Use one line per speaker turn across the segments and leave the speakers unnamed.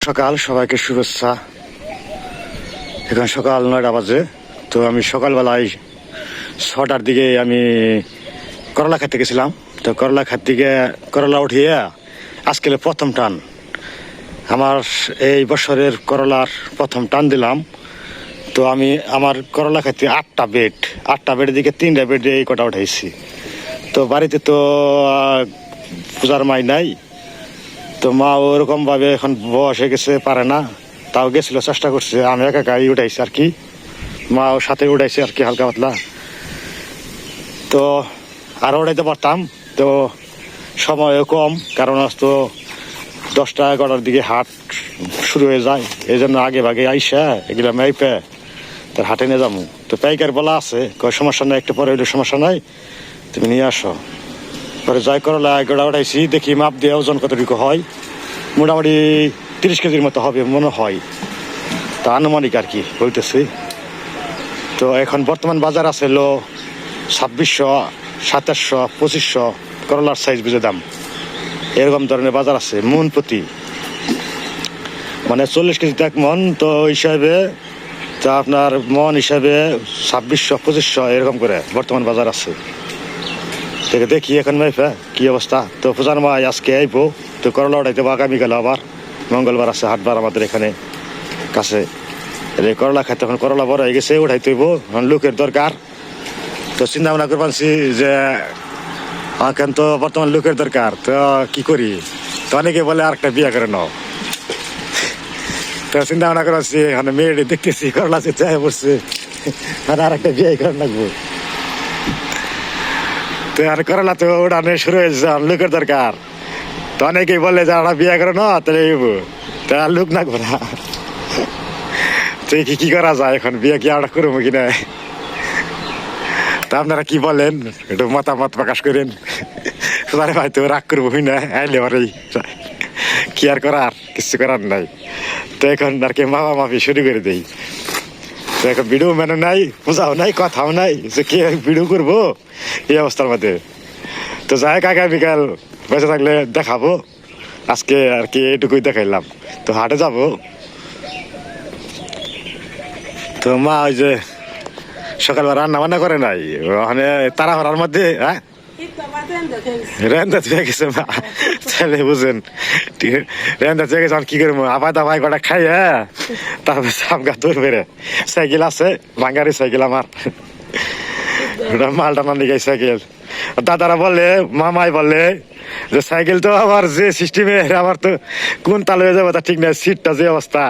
সকাল, সবাইকে শুভেচ্ছা। এখন সকাল 9টা বাজে। তো আমি সকালবেলায় 6টার দিকে আমি করলা খেতে গেছিলাম। তো করলা খেতে থেকে করলা উঠিয়ে আজকে প্রথম টান, আমার এই বছরের করলার প্রথম টান দিলাম। তো আমি আমার করলা খেতে 8টা বেড দিকে 3টা বেড এই কটা উঠাইছি। তো বাড়িতে তো পূজার মাই নাই, তো মা ওরকম ভাবে এখন বয়স হয়ে গেছে, পারে না। তাও গেছিল, চেষ্টা করছে, আমি একাই উঠাইছি আর কি, মা ওর সাথে উঠাইছে আর কি, হালকা পাতলা। তো আরও উঠাইতে পারতাম, তো সময়ও কম, কারণ আজ তো 10টা 11টার দিকে হাট শুরু হয়ে যায়। এই জন্য আগে ভাগে আইসা এগুলো মেপে তার হাটে নিয়ে যাবো। তো পাইকার বলা আছে, সমস্যা নাই, একটু পরে হইলে সমস্যা নাই, তুমি নিয়ে আসো। পরে যাই করলা গোড়া উঠাইছি, দেখি মাপ দিয়ে ওজন কতটুকু হয়। মোটামুটি 30 কেজির মতো হবে মনে হয়, তা আনুমানিক আর কি বলতেছি। তো এখন বর্তমান বাজার আছে 2600, 2700, 2500 করলার সাইজ বুঝে দাম, এরকম ধরনের বাজার আছে মন প্রতি, মানে 40 কেজিতে 1 মন। তো হিসাবে তা আপনার মন হিসাবে 2600, 2500 এরকম করে বর্তমান বাজার আছে। দেখি এখন মাইফা কি অবস্থা। তো পূজার মাই আজকে আইবো, তো করলা উঠাইতে আগামীকাল আবার মঙ্গলবার আছে হাটবার আমাদের এখানে কাছে। করলা খাইতে এখন করলা বড় হয়ে গেছে, উঠাইতে হইব, এখন লোকের দরকার। তো চিন্তা ভাবনা করে পারছি যে এখন তো বর্তমান লোকের দরকার, তো কি করি। তো অনেকে বলে আরেকটা বিয়ে করে নাও। তো চিন্তা ভাবনা করে পারছি, এখন মেয়েটি দেখতেছি করলা চেয়ে পড়ছে, আর একটা বিয়ে করে রাখবো। তো আর করলা তো উড়ানো শুরু হয়েছে, লোকের দরকার। তো অনেকেই বলে যে আমরা বিয়ে করে না, তাহলে তা লোক না করা। তো কি করা যায় এখন, বিয়ে কি আমরা করবো কিনা, তা আপনারা কি বলেন একটু মতামত প্রকাশ করেন। ভাই তো রাগ করবো না, আইলে পরেই কি আর করার, কিছু করার নাই। তো এখন আর কি মাপা মাপি শুরু করে দেই। তো এখন ভিডিও মানে নাই, বোঝাও নাই, কথাও নাই, যে কে ভিডিও করবো এই অবস্থার মধ্যে। তো যাই হোক, আগামীকাল বেঁচে থাকলে দেখাবো, আজকে আর কি এটুকুই দেখাইলাম। তো হাটে যাব। তো মা ওই যে সকালবেলা রান্না বান্না করে নাই, ওখানে তাড়াহুড়ার মধ্যে রেন্দা থেকে গেছে মা, তাহলে বুঝেন রেন্দা থেকে গেছে। কি করবো, আবার দাবাই কটা খাই, হ্যাঁ, তারপরে সামগা দূর বেড়ে সাইকেল আছে, বাঙ্গারি সাইকেল আমার, ওটা মালটা না দিকে সাইকেল। দাদারা বলে, মামাই বলে যে সাইকেল তো আবার যে সিস্টেমের, আবার তো কোন তাল হয়ে যাবে তা ঠিক নাই, সিটটা যে অবস্থা,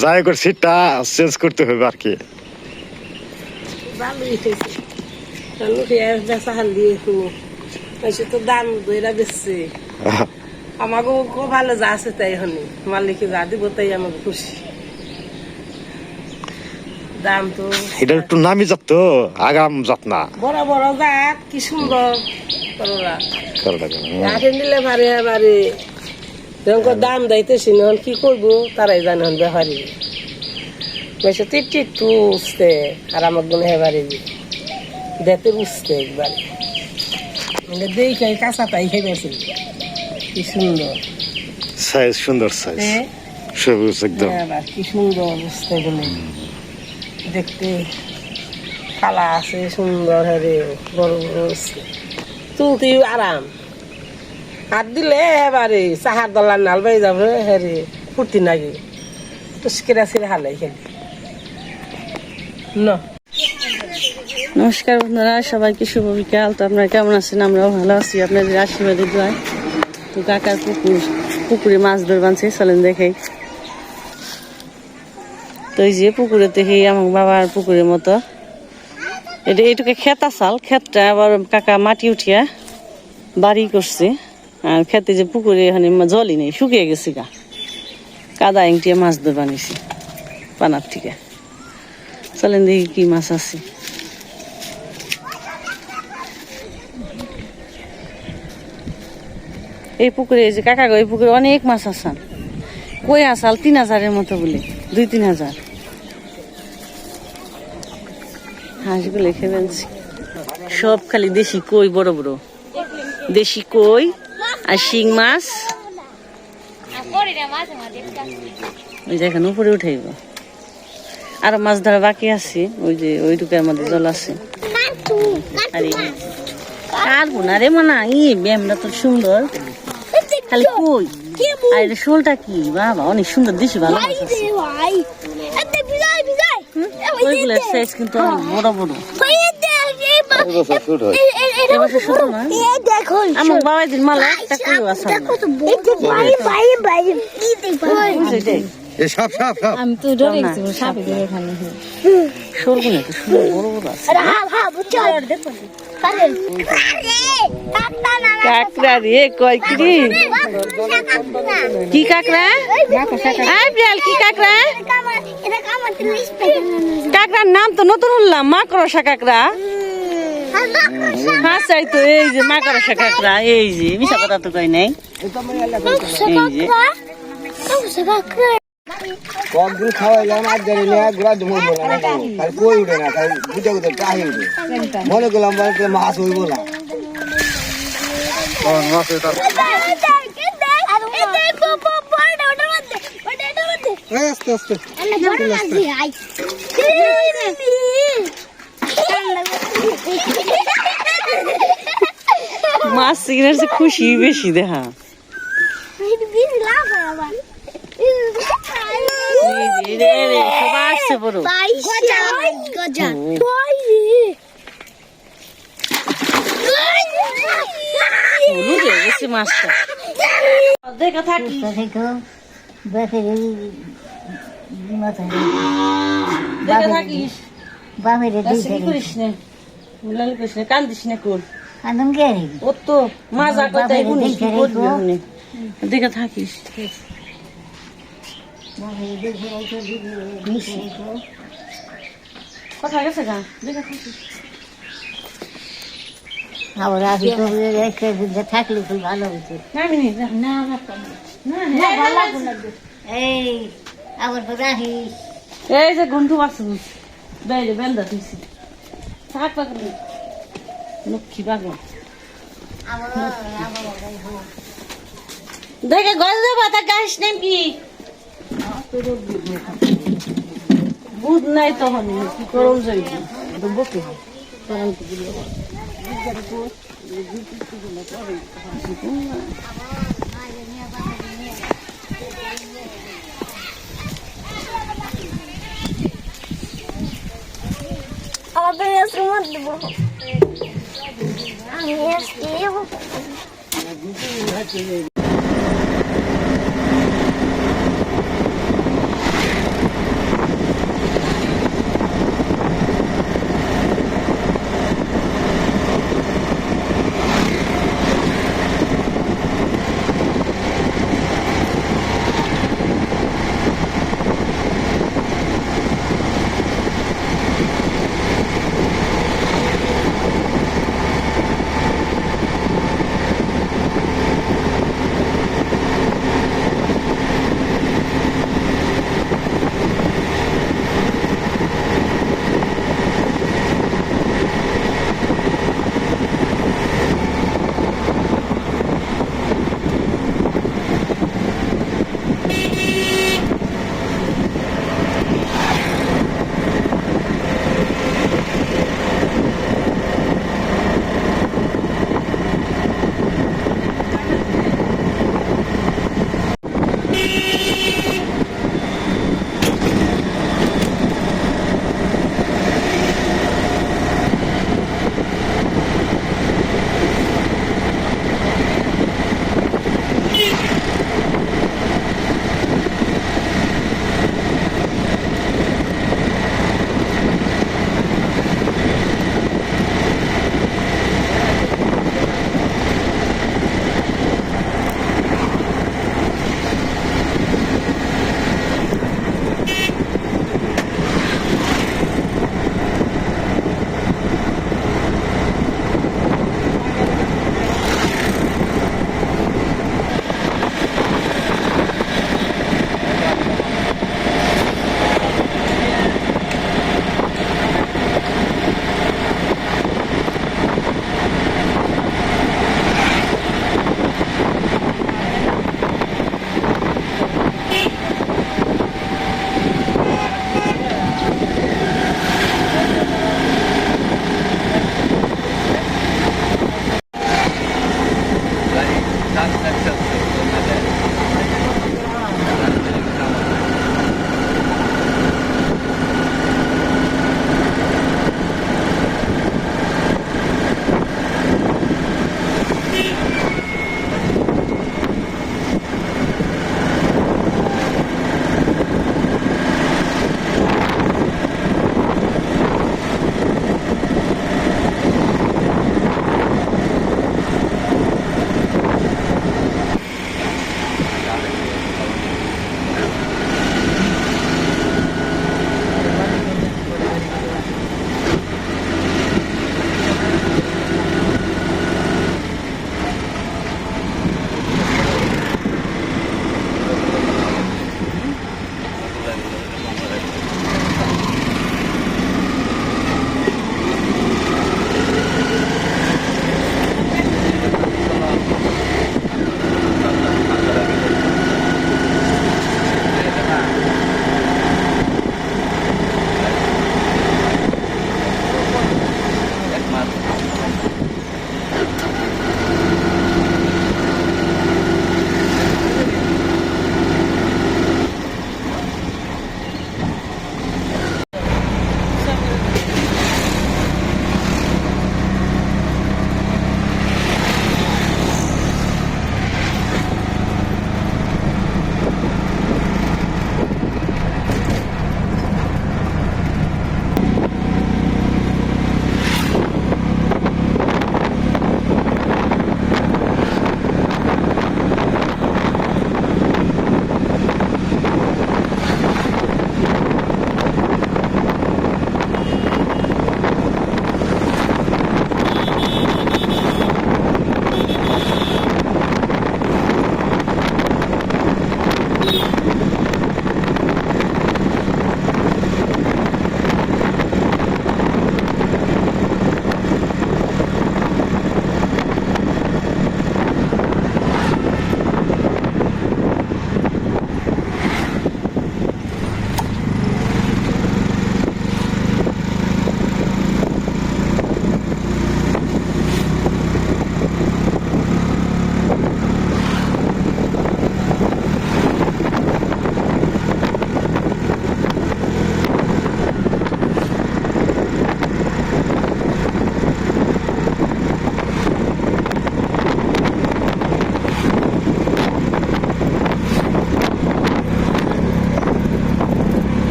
যাই করে সিটটা চেঞ্জ করতে হবে আর কি।
আমাকে খুব ভালো যা আছে তাই হনি, মালিকে যা দিব তাই আমাকে খুশি। দাম তো
এটা একটু নামি জাত, তো আগাম জাত না,
বড় বড় জাত, কি সুন্দর করলা দিলে ভারে ভারে। দাম দাইতেছি নন, কি করবো তারাই জানে ব্যাপারি বেশি টিট্টু উঠতে, আর আমার গুণ হেবারে দেখতে উঠতে একবার দেখে কাঁচা তাই খেয়েছি। কি সুন্দর
সাইজ, সুন্দর সাইজ, সবুজ একদম,
কি সুন্দর বুঝতে গেলে দেখতে খালা আছে সুন্দর, হ্যাঁ বড় বড় তুলতে আরাম। হাত দিলে এবারে চাহার দলার নাল বাই যাবে, হ্যাঁ ফুর্তি নাগে তো কেরা ছিঁড়ে হালাই খেলে ন।
নমস্কার বন্ধুরা, সবাইকে শুভ বিকাল। তো আপনারা কেমন আছেন? আমরাও ভালো আছি, আপনাদের আশীর্বাদে দোয়ায়। তো কাকার পুকুরে মাছ ধরবানছে, চলেন দেখাই। তো এই যে পুকুরে দেখি আমার বাবার পুকুরের মতো, এটা এইটুকু ক্ষেত আসাল, ক্ষেতটা আবার কাকা মাটি উঠিয়া বাড়ি করছে। আর খেতে যে পুকুরে এখানে জলই নেই, শুকিয়ে গেছে গা, কাদা এংটিয়া মাছ ধরবানিছি পানার থেকে। চলেন দেখি কি মাছ আছে। এই পুকুরে যে কাকা গো, এই পুকুরে অনেক মাছ আসাল, কই আসাল 3000-এর মতো বলে, 2-3 হাজার হাঁসগুলো খেয়েছি সব, খালি দেশি কই, বড় বড় দেশি কই আর শিং মাছ ওই যে এখানে উপরে উঠাইব আর মাছ ধরা বাকি আছে ওই যে ওইটুকু আমাদের জল আছে আর কাটবো না রে মানা ব্যায়ামটা তো সুন্দর খালি কই আর এটা শোলটা কি বাবা অনেক সুন্দর দিছি ভালো মাছ আছে। ওইগুলোর সাইজ কিন্তু অনেক বড় বড় এবছর শুধু না আমার বাবা দিন মালা একটা কইও আছে
সাপ সাপ সাপ
আমি তো ডরে গেছি সাপে ধরে খালি
শোলগুলো তো সুন্দর বড় বড় আছে কাকড়া রে কয় কি কি কাকড়া আই বিড়াল কি কাকড়া কাকড়ার নাম তো নতুন শুনলাম মাকড়সা কাকড়া হ্যাঁ চাই তো এই যে মাকড়সা কাকড়া এই যে মিশা কথা তো কই নাই এই যে
কয়েকদিন খাওয়াইলাম আর জানি না গুড়া জমা বলা না তার কই উঠে না তাই গুটে গুটে টাহি উঠে মনে করলাম বলতে মাছ হইব না আস্তে আস্তে
মাছ কিনার চেয়ে খুশি বেশি দেখা সবাই আসছে বড় হলুদ হয়ে গেছে মাছটা দেখা থাকি দেখা থাকিস করিস না মুলালি করিস না কান্দিস না কর ও তো মাজা কথাই শুনিস কি করবি শুনে দেখা থাকিস কথা গেছে গা দেখা থাকিস
আবার আসি তো থাকলে খুব ভালো হতো এই আবার রাখিস
এই যে গন্ঠু বাসন বেড়ে বেন্দা দিছি থাক পাগল লক্ষ্মী পাগল দেখে গজ দেবা তা গাছ নেম কি বুধ নাই তখন কি করম যাইব বকে
আমাদের আশ্রম দেব আমি আসছি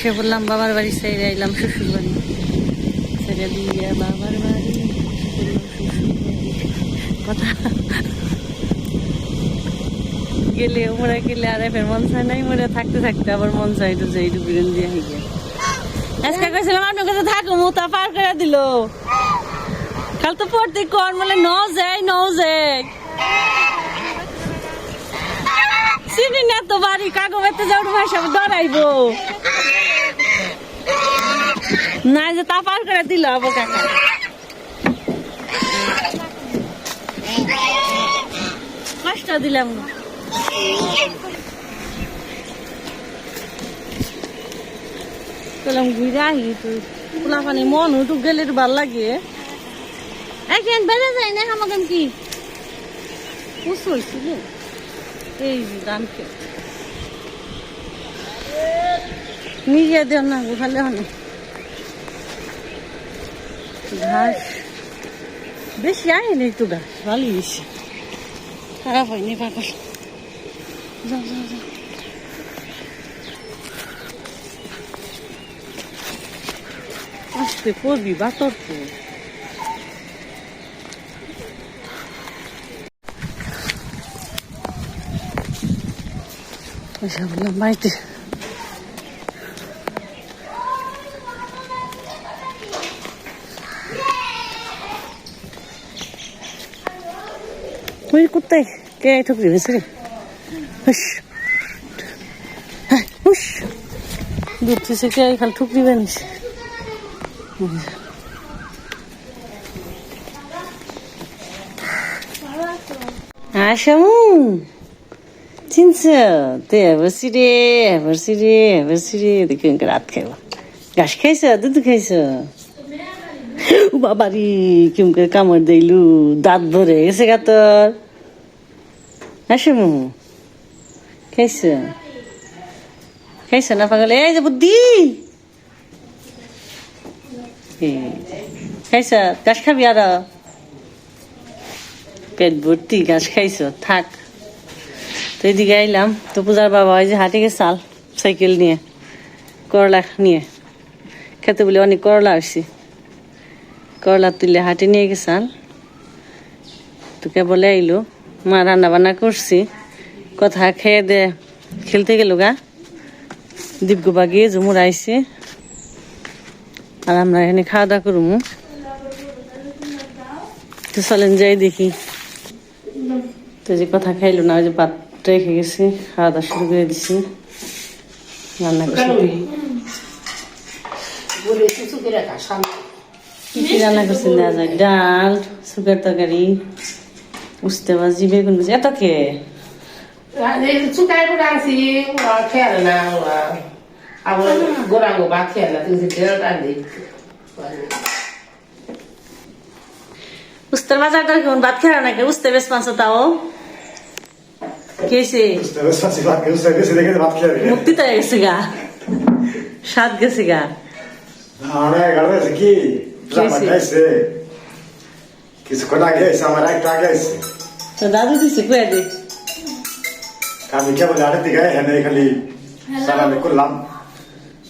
এসে বললাম বাবার বাড়ি ছেড়ে এলাম শ্বশুর বাড়ি, ছেড়ে দিয়ে বাবার বাড়ি কথা গেলে মোরা গেলে আর এবার মন চায় নাই, মোরা থাকতে থাকতে আবার মন চাই একটু যে একটু বিরেন দিয়ে গিয়ে আজকে কইছিলাম আপনার কাছে থাকো, মুতা পার করে দিল। কাল তো পড়তে কর বলে ন যায় চিনি না তো বাড়ি কাগো বেতে যাও ভাষা ডরাইবো না, যে তা পার করে দিল আবার কাকা। কষ্ট দিলাম গেলাম ঘুরে আহি তো পোলা পানি মন উঠুক গেলে একটু ভাল লাগে। এখন বেড়ে যায় না আমাকে কি পুষ হয়েছিল এই ধান খেত নিজে দেন না গোখালে হনে ঘাস বেশি আয়নি একটু ঘাস ভালো বেশি খারাপ হয়নি পাগল। যাও যাও যাও আসতে পড়বি বাতর তো এসে বললাম বাড়িতে ওই কোথায় কে ঠুকরি হয়েছে রে হুস হুস দুধ থেকে কে খালি ঠুকরি বানিয়েছে। আসামু চিনছ তে বসি রে দেখি রাত খাইব ঘাস খাইছ দুধ খাইছ বাবারি কেমকে কামড় দিলু দাঁত ভরে গেছে গা তোর। আসামু খাইছ না পাগল এই যে বুদ্ধি খাইছ ঘাস খাবি আর পেট ভর্তি ঘাস খাইছ থাক। তো এদিকে আইলাম তো পূজার বাবা ওই যে হাটে গেছাল সাইকেল নিয়ে করলা নিয়ে খেতে বলে অনেক করলা আসছি, করলা তুলে হাটে নিয়ে গেছাল তো কেবলে আইলো মা রান্না বান্না করছি কথা খেয়ে দে খেলতে গেল গা দীপগোবা গিয়ে জমুর আইসে আর আমরা এখানে খাওয়া দাওয়া করবো। তো চলেন যাই দেখি। তো যে কথা খাইলো না ওই যে ভাত রেখে গেছি খাওয়া দাওয়া শুরু করে দিছি রান্না করছি। কি রান্না করছি না যায় ডাল শুকার তরকারি উস্তে ভাজি বেগুন ভাজি এত কে
চুকাই করে আনছি খেয়াল না আবার গোড়াঙ্গো বা খেয়াল না তুমি রান্ধি
উস্তের বাজারটা কেমন ভাত খেয়ে নাকি উস্তে বেশ মাছ তাও কেছে মুক্তি তো গেছে গা স্বাদ গেছে গা
কিছুক্ষণ আগে আমার একটা আগে আছে
তো দাদু দিছে কয়ে দে
আমি কেবল আড়ের দিকে হেনে খালি সারালে করলাম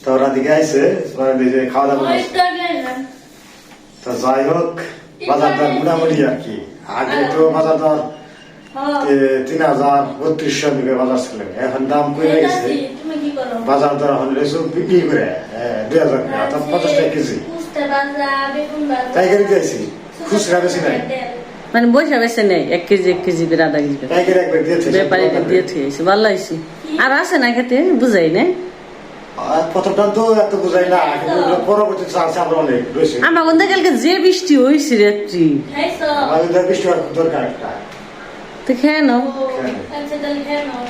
তো ওরা দিকে আইসে খাওয়া দাওয়া তো যাই হোক বাজার দর মোটামুটি আর কি আগে তো বাজার দর 3,000-3200 দিকে বাজার ছিল, এখন দাম কমে গেছে বাজার দর এখন বিক্রি করে 2,000 অর্থাৎ 50 টাকা কেজি পাইকারি দিয়েছি খুচরা বেশি নাই
মানে বসে বেছে নেই 1 কেজি করে আধা কেজি
পাইকারি একবার দিয়েছে
ব্যাপারীকে দিয়ে থুয়েছে ভালো হয়েছে। আর আছে না খেতে বুঝাই না
প্রথমটা তো এত বুঝাই না কিন্তু পরবর্তীতে আছে আমরা অনেক রয়েছে
আমার কোন কালকে যে বৃষ্টি হয়েছে রাত্রি
আমাদের বৃষ্টি হওয়ার দরকার একটা
তো খেয়ে নাও
খেয়ে নাও।